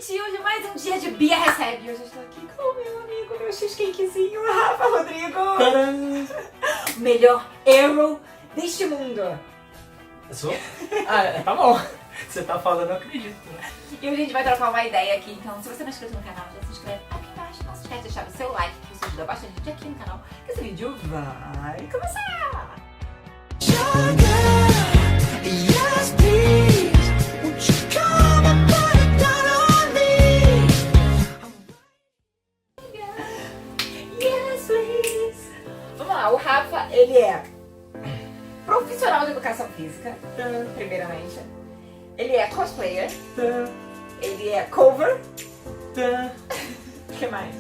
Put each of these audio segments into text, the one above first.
gente, hoje é mais um dia de Bia Recebe. Hoje eu estou aqui com o meu amigo, meu cheesecakezinho, Rafa Rodrigo. Tcharam! O melhor hero deste mundo. Eu sou? Ah, tá bom. Você tá falando, eu acredito. E hoje a gente vai trocar uma ideia aqui, então se você não é inscrito no canal, já se inscreve aqui embaixo. Não se esquece de deixar o seu like, que isso ajuda bastante a gente aqui no canal. Que esse vídeo vai começar! Vamos lá, o Rafa, ele é profissional de educação física, primeiramente. Ele é cosplayer. Ele é cover. O que mais?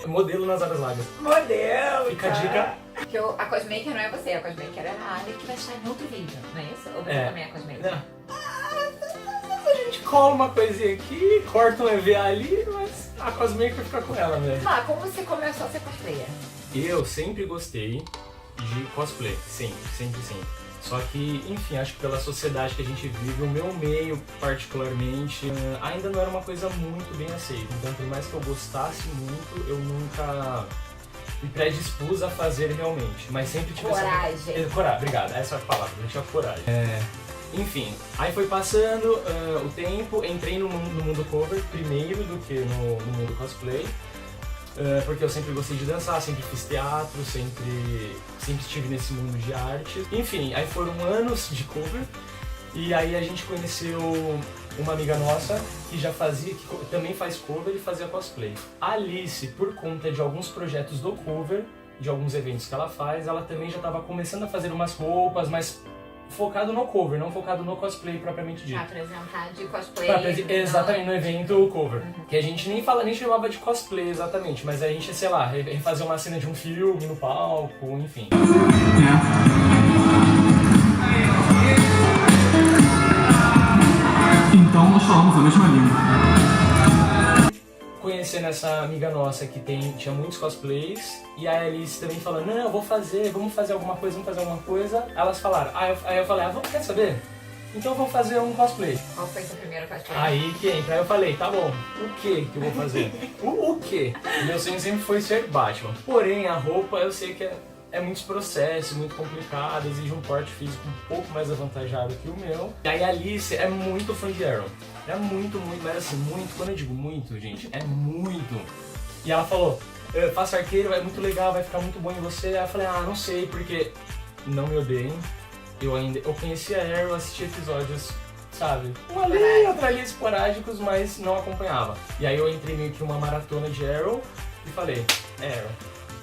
Modelo nas áreas largas. Modelo. Fica a dica. Porque a Cosmaker não é você, a Cosmaker é a Ali que vai estar em outro vídeo, não é isso? Ou você também é Cosmaker? Não. A gente cola uma coisinha aqui, corta um EVA ali, mas a Cosmaker fica com ela mesmo. Ah, como você começou a ser cosplayer? Eu sempre gostei de cosplay, sempre. Só que, enfim, acho que pela sociedade que a gente vive, o meu meio, particularmente, ainda não era uma coisa muito bem aceita. Então, por mais que eu gostasse muito, eu nunca me predispus a fazer realmente. Mas sempre tive Coragem. Coragem, obrigado. Essa é a palavra, eu tinha coragem. Enfim, aí foi passando o tempo, entrei no mundo cover primeiro do que no mundo cosplay. Porque eu sempre gostei de dançar, sempre fiz teatro, sempre estive nesse mundo de artes. Enfim, aí foram anos de cover e aí a gente conheceu uma amiga nossa que já fazia, que também faz cover e fazia cosplay. A Alice, por conta de alguns projetos do cover, de alguns eventos que ela faz, ela também já estava começando a fazer umas roupas, mas focado no cover, não focado no cosplay propriamente dito. Pra apresentar de cosplay. Exatamente, no evento cover. Que a gente nem chamava de cosplay exatamente, mas a gente, sei lá, refazer uma cena de um filme no palco, enfim. Então nós falamos a mesma língua. Conhecendo essa amiga nossa que tinha muitos cosplays, e a Alice também falando, não, vamos fazer alguma coisa. Elas falaram, aí eu falei, quer saber? Então vamos fazer um cosplay. Qual foi seu primeiro cosplay? Aí que entra, aí eu falei, tá bom, o que eu vou fazer? o quê? Meu sonho sempre foi ser Batman. Porém, a roupa eu sei que é muitos processos, muito complicado, exige um porte físico um pouco mais avantajado que o meu. E aí a Alice é muito fã de Arrow. É muito, mas assim, muito, quando eu digo muito, gente, é muito. E ela falou, faça arqueiro, é muito legal, vai ficar muito bom em você. Aí eu falei, não sei, porque não me odeiem. Eu conhecia Arrow, assistia episódios, sabe? Um ali, outro ali, esporádicos, mas não acompanhava. E aí eu entrei meio que uma maratona de Arrow e falei, Arrow,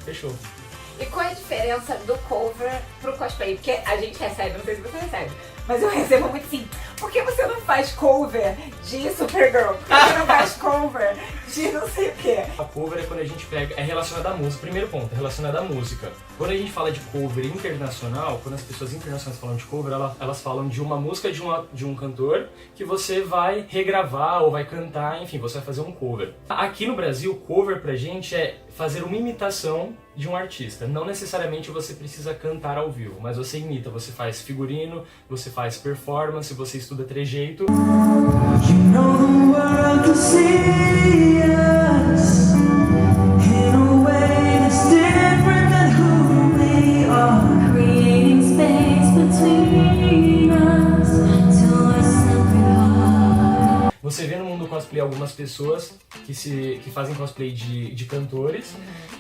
fechou. E qual é a diferença do cover pro cosplay? Porque a gente recebe, não sei se você recebe, mas eu recebo muito assim, por que você não faz cover de Supergirl? Por que você não faz cover de não sei o quê? A cover é quando a gente pega, é relacionada à música, primeiro ponto, é relacionada à música. Quando a gente fala de cover internacional, quando as pessoas internacionais falam de cover, elas falam de uma música de um cantor que você vai regravar ou vai cantar, enfim, você vai fazer um cover. Aqui no Brasil, cover pra gente é fazer uma imitação de um artista. Não necessariamente você precisa cantar ao vivo, mas você imita, você faz figurino, você faz performance, você estuda trejeito. Você vê no mundo cosplay algumas pessoas que fazem cosplay de cantores,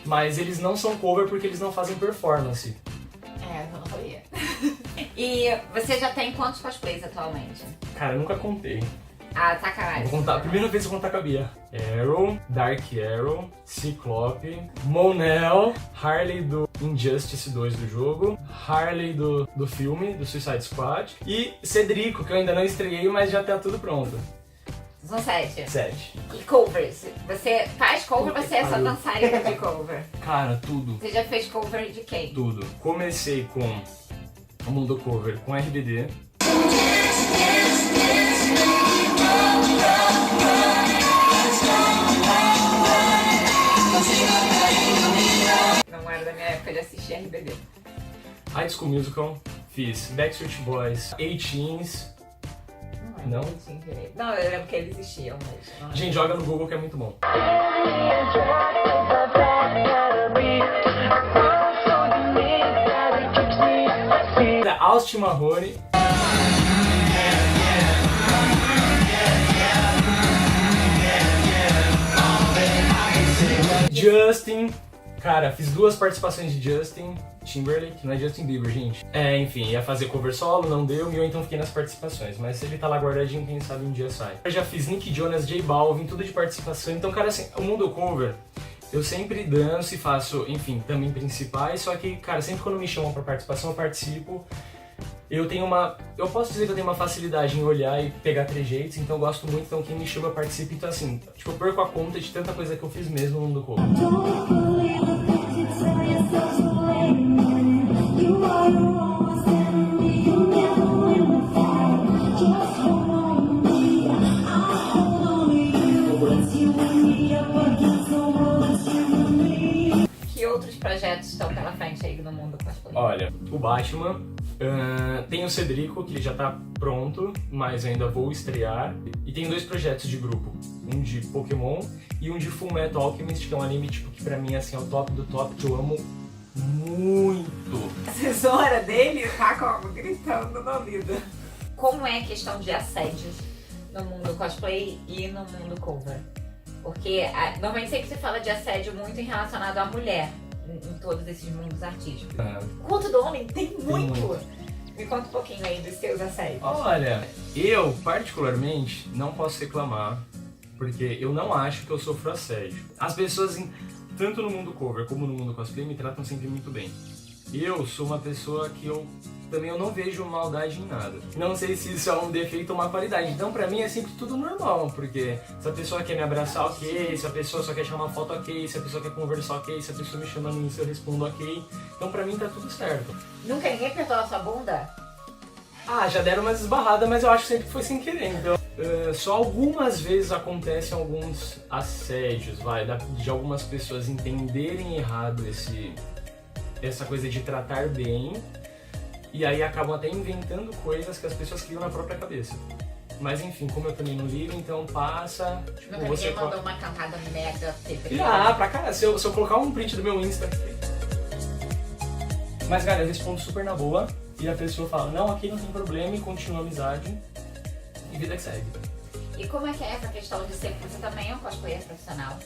mas eles não são cover porque eles não fazem performance. Eu não sabia. E você já tem quantos cosplays atualmente? Cara, eu nunca contei. Sacanagem. Vou contar, a primeira vez que eu contar com a Bia. Arrow, Dark Arrow, Ciclope, Mon-El, Harley do Injustice 2 do jogo, Harley do filme, do Suicide Squad, e Cedrico, que eu ainda não estreiei, mas já tá tudo pronto. São 7. 7. E covers? Você faz cover ou você é só dançarina de cover? Cara, tudo. Você já fez cover de quem? Tudo. Comecei com o mundo cover com RBD. Não era da minha época de assistir RBD. High School Musical, fiz Backstreet Boys, A-Teens, Não? Não, eu lembro que eles existiam, mas... Gente, joga no Google que é muito bom. Austin Mahone. Justin. Cara, fiz 2 participações de Justin Timberlake, não é Justin Bieber, gente. Enfim, ia fazer cover solo, não deu, e eu então fiquei nas participações. Mas ele tá lá guardadinho, quem sabe um dia sai. Eu já fiz Nick Jonas, J Balvin, tudo de participação. Então, cara, assim, o mundo cover, eu sempre danço e faço, enfim, também principais. Só que, cara, sempre quando me chamam pra participação, eu participo. Eu posso dizer que eu tenho uma facilidade em olhar e pegar trejeitos, então eu gosto muito, então quem me chama eu participo, então assim, tipo, eu perco a conta de tanta coisa que eu fiz mesmo no mundo cover. Que outros projetos estão pela frente aí no mundo cosplay? Olha, o Batman, tem o Cedrico, que ele já tá pronto, mas ainda vou estrear. E tem 2 projetos de grupo, um de Pokémon e um de Fullmetal Alchemist, que é um anime tipo, que pra mim assim, é o top do top, que eu amo muito. A assessora dele tá como? Gritando no ouvido. Como é a questão de assédios no mundo cosplay e no mundo cover? Porque normalmente sempre se fala de assédio muito relacionado à mulher em todos esses mundos artísticos. Quanto do homem tem muito. Me conta um pouquinho aí dos seus assédios. Olha, eu particularmente não posso reclamar, porque eu não acho que eu sofro assédio. As pessoas, tanto no mundo cover como no mundo cosplay, me tratam sempre muito bem. Eu sou uma pessoa que eu não vejo maldade em nada. Não sei se isso é um defeito ou uma qualidade. Então pra mim é sempre tudo normal, porque se a pessoa quer me abraçar, ok. Se a pessoa só quer tirar uma foto, ok. Se a pessoa quer conversar, ok. Se a pessoa me chama no Insta, eu respondo, ok. Então pra mim tá tudo certo. Nunca ninguém apertou a sua bunda? Já deram umas esbarradas, mas eu acho sempre que foi sem querer. Então, só algumas vezes acontecem alguns assédios, de algumas pessoas entenderem errado essa coisa de tratar bem, e aí acabam até inventando coisas que as pessoas criam na própria cabeça. Mas enfim, como eu também não ligo, então passa. Tipo, Nunca ninguém mandou uma cantada mega feita. Pra cara, se eu colocar um print do meu Insta. Mas cara, eu respondo super na boa, e a pessoa fala, não, aqui não tem problema, e continua a amizade, e vida que segue. E como é que é essa questão de ser, você também é um cosplayer profissional?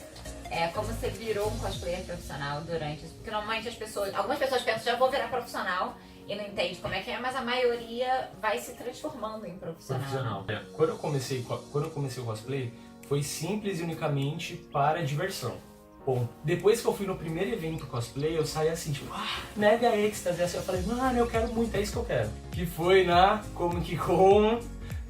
Como você virou um cosplayer profissional durante isso? Porque normalmente algumas pessoas pensam, já vou virar profissional e não entende como é que é, mas a maioria vai se transformando em profissional. Quando eu comecei o cosplay, foi simples e unicamente para diversão. Bom, depois que eu fui no primeiro evento cosplay, eu saí assim, tipo, mega êxtase, assim, eu falei, mano, eu quero muito, é isso que eu quero. Que foi na Comic Con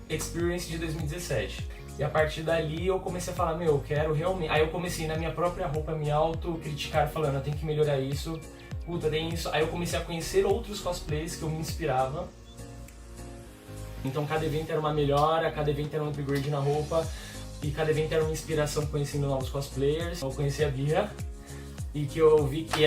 Experience de 2017. E a partir dali eu comecei a falar, eu quero realmente... Aí eu comecei na minha própria roupa me auto-criticar, falando, eu tenho que melhorar isso, puta, tem isso. Aí eu comecei a conhecer outros cosplays que eu me inspirava. Então cada evento era uma melhora, cada evento era um upgrade na roupa. E cada evento era uma inspiração conhecendo novos cosplayers. Eu conheci a Bia, e que eu vi que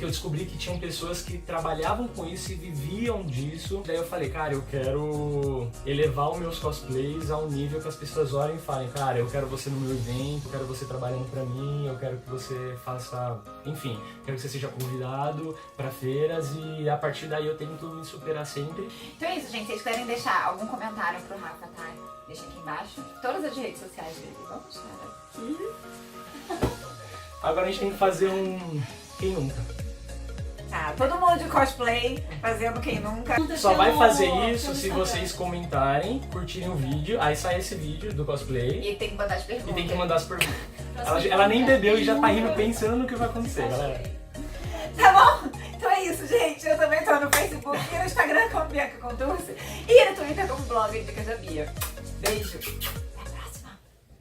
eu descobri que tinham pessoas que trabalhavam com isso e viviam disso. Daí eu falei, cara, eu quero elevar os meus cosplays a um nível que as pessoas olhem e falem, cara, eu quero você no meu evento, eu quero você trabalhando pra mim, eu quero que você faça, enfim, quero que você seja convidado pra feiras, e a partir daí eu tento me superar sempre. Então é isso, gente. Se vocês querem deixar algum comentário pro Rafa, tá? Deixa aqui embaixo. Todas as redes sociais dele. Vamos estar aqui. Agora a gente tem que fazer um Quem Nunca. Tá, todo mundo de cosplay fazendo Quem Nunca. Só vai fazer isso se vocês comentarem, curtirem o vídeo, aí sai esse vídeo do cosplay. E tem que mandar as perguntas. E tem que mandar as perguntas. Ela nem bebeu e já tá rindo pensando no que vai acontecer, galera. Tá bom? Então é isso, gente. Eu também tô no Facebook e no Instagram como Bianca Contursi e no Twitter como blog Dicas da Bia. Beijo.